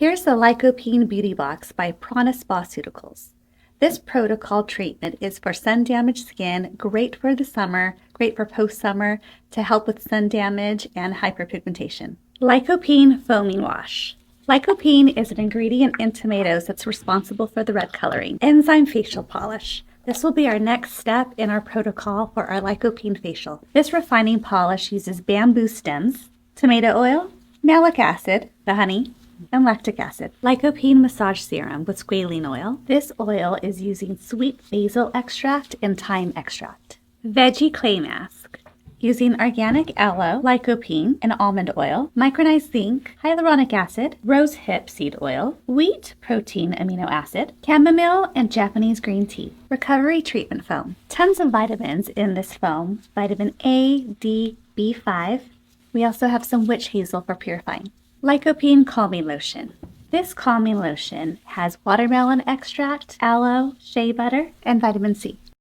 Here's the Lycopene Beauty Box by Prana Spaceuticals. This protocol treatment is for sun-damaged skin, great for the summer, great for post-summer to help with sun damage and hyperpigmentation. Lycopene Foaming Wash. Lycopene is an ingredient in tomatoes that's responsible for the red coloring. Enzyme Facial Polish. This will be our next step in our protocol for our Lycopene facial. This refining polish uses bamboo stems, tomato oil, malic acid, the honey, and lactic acid. Lycopene Massage Serum with squalene oil. This oil is using sweet basil extract and thyme extract. Veggie Clay Mask. Using organic aloe, lycopene, and almond oil, micronized zinc, hyaluronic acid, rose hip seed oil, wheat protein amino acid, chamomile, and Japanese green tea. Recovery Treatment Foam. Tons of vitamins in this foam. Vitamin A, D, B5. We also have some witch hazel for purifying. Lycopene Calming Lotion. This calming lotion has watermelon extract, aloe, shea butter, and vitamin C.